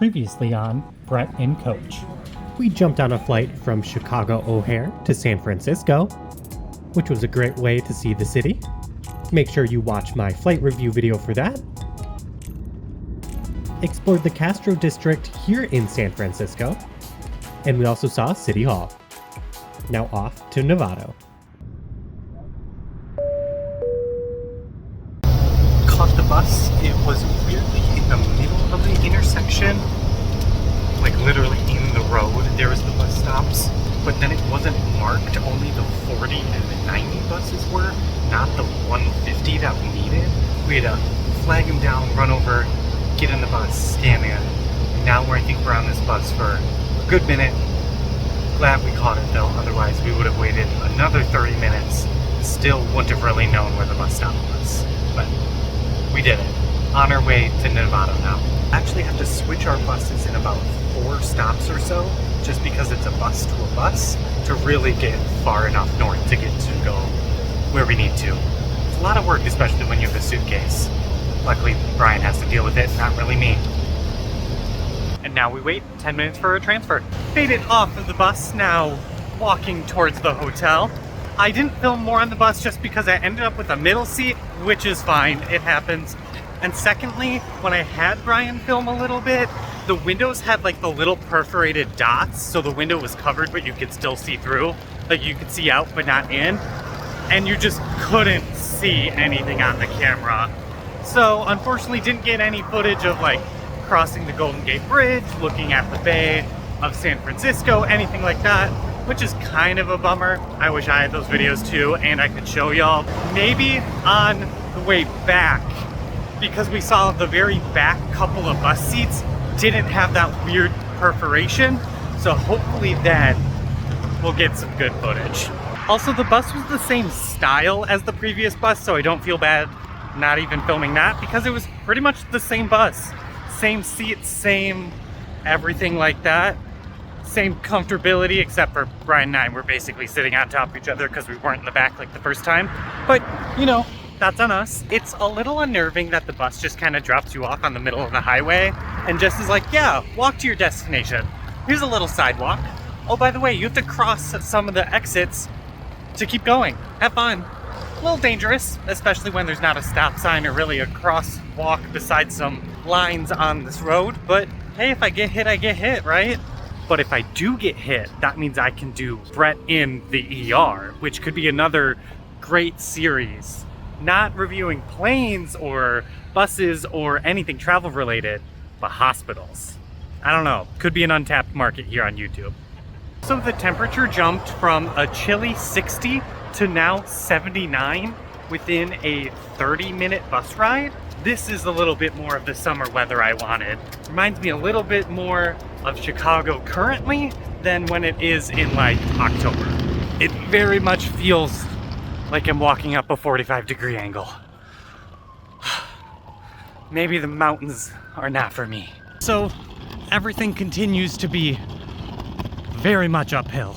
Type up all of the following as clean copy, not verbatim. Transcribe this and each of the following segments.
Previously on Brett and Coach. We jumped on a flight from Chicago O'Hare to San Francisco, which was a great way to see the city. Make sure you watch my flight review video for that. Explored the Castro district here in San Francisco, and we also saw City Hall. Now off to Novato. Caught the bus. It was weirdly in the middle of the intersection, like literally in the road. There was the bus stops, but then it wasn't marked. Only the 40 and the 90 buses were, not the 150 that we needed. We had to flag them down, run over, get in the bus, scan in. And now I think we're on this bus for a good minute. Glad we caught it though, otherwise we would have waited another 30 minutes. Still wouldn't have really known where the bus stop was. But we did it. On our way to Novato now. Actually have to switch our buses in about 4 stops or so, just because it's a bus to a bus, to really get far enough north to get to go where we need to. It's a lot of work, especially when you have a suitcase. Luckily, Brian has to deal with it, not really me. And now we wait 10 minutes for a transfer. Made it off of the bus, now walking towards the hotel. I didn't film more on the bus just because I ended up with a middle seat, which is fine, it happens. And secondly, when I had Brian film a little bit, the windows had like the little perforated dots, so the window was covered but you could still see through. Like you could see out but not in. And you just couldn't see anything on the camera. So unfortunately didn't get any footage of like crossing the Golden Gate Bridge, looking at the Bay of San Francisco, anything like that, which is kind of a bummer. I wish I had those videos too and I could show y'all. Maybe on the way back, because we saw the very back couple of bus seats didn't have that weird perforation. So hopefully then we'll get some good footage. Also, the bus was the same style as the previous bus, so I don't feel bad not even filming that because it was pretty much the same bus. Same seats, same everything like that. Same comfortability, except for Brian and I were basically sitting on top of each other because we weren't in the back like the first time. But, you know, that's on us. It's a little unnerving that the bus just kind of drops you off on the middle of the highway and just is like, yeah, walk to your destination. Here's a little sidewalk. Oh, by the way, you have to cross some of the exits to keep going. Have fun. A little dangerous, especially when there's not a stop sign or really a crosswalk beside some lines on this road. But hey, if I get hit, I get hit, right? But if I do get hit, that means I can do Brett in the ER, which could be another great series. Not reviewing planes or buses or anything travel related, but hospitals. I don't know, could be an untapped market here on YouTube. So the temperature jumped from a chilly 60 to now 79 within a 30-minute bus ride. This is a little bit more of the summer weather I wanted. Reminds me a little bit more of Chicago currently than when it is in like October. It very much feels like I'm walking up a 45-degree angle. Maybe the mountains are not for me. So everything continues to be very much uphill.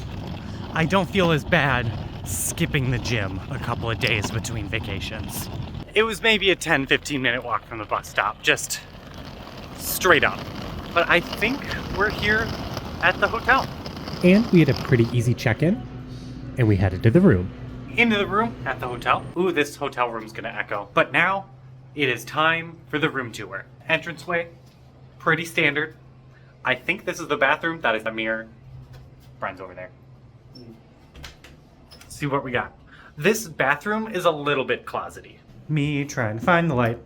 I don't feel as bad skipping the gym a couple of days between vacations. It was maybe a 10-15 minute walk from the bus stop, just straight up. But I think we're here at the hotel. And we had a pretty easy check-in, and we headed to the room. Into the room at the hotel. Ooh, this hotel room's gonna echo. But now it is time for the room tour. Entranceway, pretty standard. I think this is the bathroom. That is a mirror. Brian's over there. Let's see what we got. This bathroom is a little bit closety. Me trying to find the light.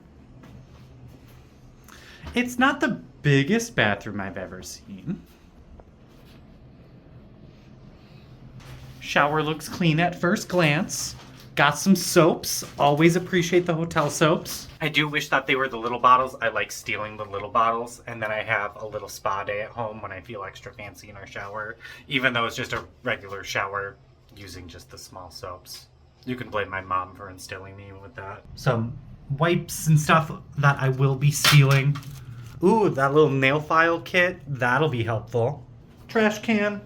It's not the biggest bathroom I've ever seen. Shower looks clean at first glance. Got some soaps. Always appreciate the hotel soaps. I do wish that they were the little bottles. I like stealing the little bottles. And then I have a little spa day at home when I feel extra fancy in our shower. Even though it's just a regular shower using just the small soaps. You can blame my mom for instilling me with that. Some wipes and stuff that I will be stealing. Ooh, that little nail file kit. That'll be helpful. Trash can.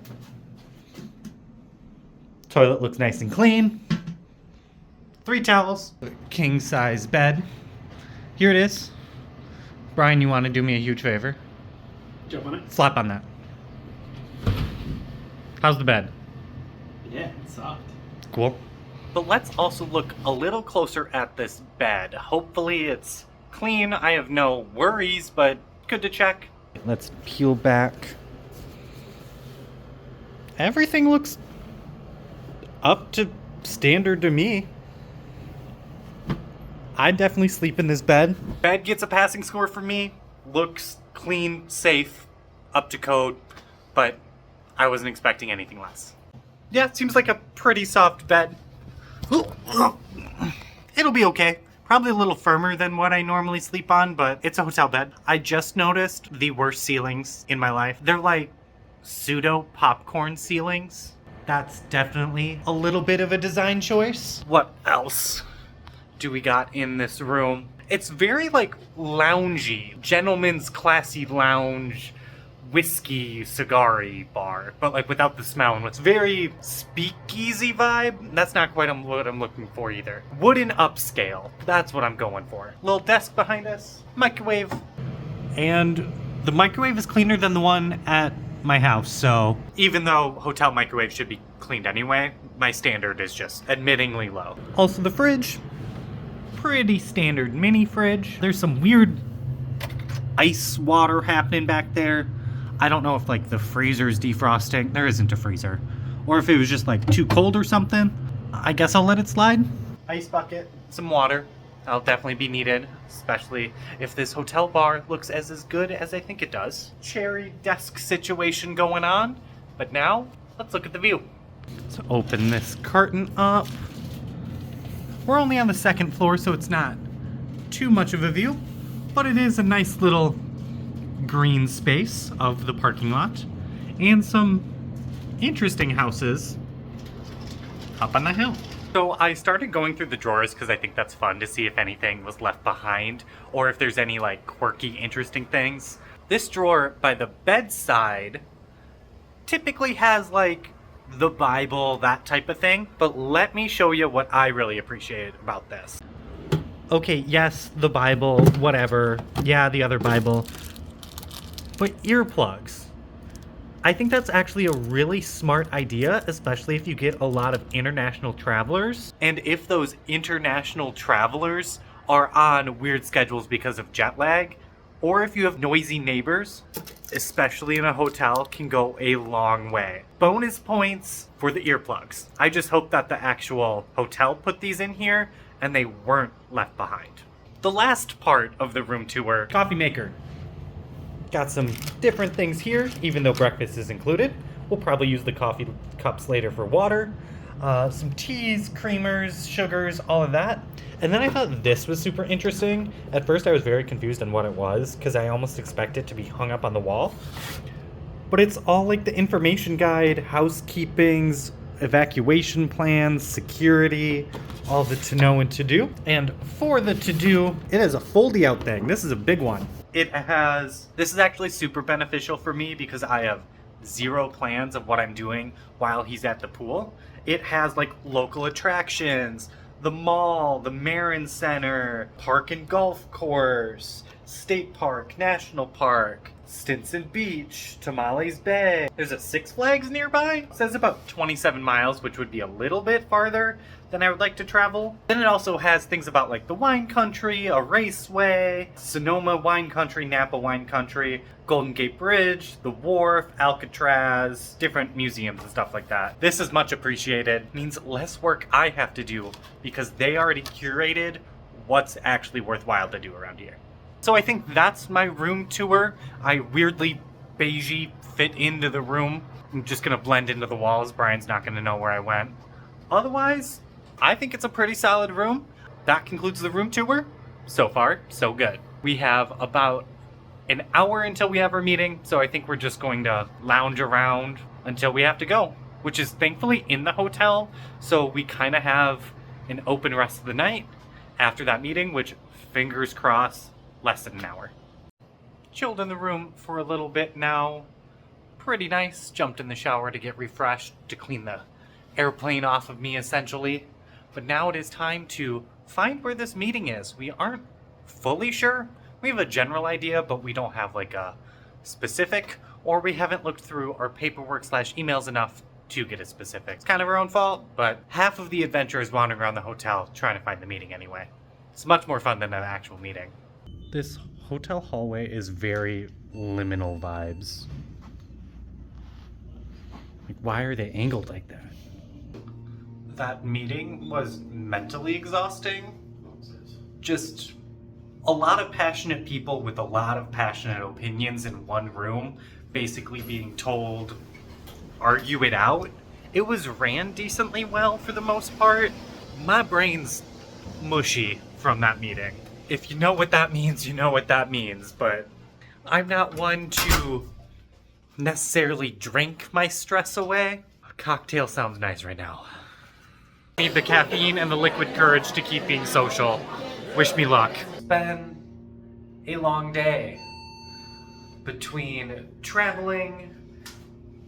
Toilet looks nice and clean. 3 towels. King size bed. Here it is. Brian, you want to do me a huge favor? Jump on it. Slap on that. How's the bed? Yeah, it's soft. Cool. But let's also look a little closer at this bed. Hopefully it's clean. I have no worries, but good to check. Let's peel back. Everything looks up to standard to me. I'd definitely sleep in this bed. Bed gets a passing score for me. Looks clean, safe, up to code, but I wasn't expecting anything less. Yeah, it seems like a pretty soft bed. It'll be okay. Probably a little firmer than what I normally sleep on, but it's a hotel bed. I just noticed the worst ceilings in my life. They're like pseudo popcorn ceilings. That's definitely a little bit of a design choice. What else do we got in this room? It's very like loungy, gentleman's classy lounge, whiskey cigar-y bar, but like without the smell, and it's very speakeasy vibe. That's not quite what I'm looking for either. Wooden upscale, that's what I'm going for. Little desk behind us, microwave, and the microwave is cleaner than the one at my house, so even though hotel microwave should be cleaned anyway, my standard is just admittingly low. Also the fridge, pretty standard mini fridge. There's some weird ice water happening back there. I don't know if like the freezer's defrosting. There isn't a freezer. Or if it was just like too cold or something. I guess I'll let it slide. Ice bucket, some water. That'll definitely be needed, especially if this hotel bar looks as good as I think it does. Cherry desk situation going on. But now, let's look at the view. Let's open this curtain up. We're only on the second floor, so it's not too much of a view, but it is a nice little green space of the parking lot and some interesting houses up on the hill. So I started going through the drawers because I think that's fun to see if anything was left behind or if there's any like quirky, interesting things. This drawer by the bedside typically has like the Bible, that type of thing. But let me show you what I really appreciated about this. Okay, yes, the Bible, whatever. Yeah, the other Bible. But earplugs. I think that's actually a really smart idea, especially if you get a lot of international travelers. And if those international travelers are on weird schedules because of jet lag, or if you have noisy neighbors, especially in a hotel, can go a long way. Bonus points for the earplugs. I just hope that the actual hotel put these in here and they weren't left behind. The last part of the room tour, coffee maker. Got some different things here, even though breakfast is included. We'll probably use the coffee cups later for water. Some teas, creamers, sugars, all of that. And then I thought this was super interesting. At first I was very confused on what it was, because I almost expect it to be hung up on the wall. But it's all like the information guide, housekeepings, evacuation plans, security, all the to know and to do. And for the to do, it is a foldy out thing. This is a big one. This is actually super beneficial for me because I have zero plans of what I'm doing while he's at the pool. It has like local attractions, the mall, the Marin Center, park and golf course, state park, national park, Stinson Beach, Tamales Bay. There's a Six Flags nearby. It says about 27 miles, which would be a little bit farther than I would like to travel. Then it also has things about like the wine country, a raceway, Sonoma wine country, Napa wine country, Golden Gate Bridge, the Wharf, Alcatraz, different museums and stuff like that. This is much appreciated. Means less work I have to do because they already curated what's actually worthwhile to do around here. So I think that's my room tour. I weirdly beigey fit into the room. I'm just gonna blend into the walls. Brian's not gonna know where I went. Otherwise, I think it's a pretty solid room. That concludes the room tour. So far, so good. We have about an hour until we have our meeting, so I think we're just going to lounge around until we have to go, which is thankfully in the hotel, so we kind of have an open rest of the night after that meeting, which, fingers crossed, less than an hour. Chilled in the room for a little bit now. Pretty nice. Jumped in the shower to get refreshed, to clean the airplane off of me, essentially. But now it is time to find where this meeting is. We aren't fully sure. We have a general idea, but we don't have like a specific, or we haven't looked through our paperwork / emails enough to get a specific. It's kind of our own fault, but half of the adventure is wandering around the hotel trying to find the meeting anyway. It's much more fun than an actual meeting. This hotel hallway is very liminal vibes. Like, why are they angled like that? That meeting was mentally exhausting. Just a lot of passionate people with a lot of passionate opinions in one room, basically being told, argue it out. It was ran decently well for the most part. My brain's mushy from that meeting. If you know what that means, you know what that means, but I'm not one to necessarily drink my stress away. A cocktail sounds nice right now. I need the caffeine and the liquid courage to keep being social. Wish me luck. It's been a long day. Between traveling,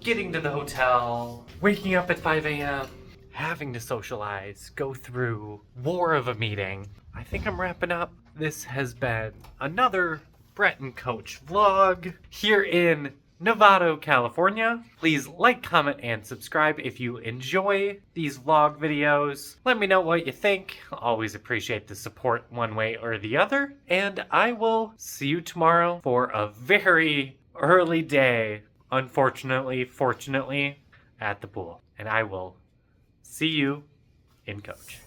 getting to the hotel, waking up at 5 a.m., having to socialize, go through war of a meeting. I think I'm wrapping up. This has been another Brett and Coach vlog here in Novato, California. Please like, comment, and subscribe if you enjoy these vlog videos. Let me know what you think. Always appreciate the support one way or the other. And I will see you tomorrow for a very early day, unfortunately, fortunately, at the pool. And I will see you in Coach.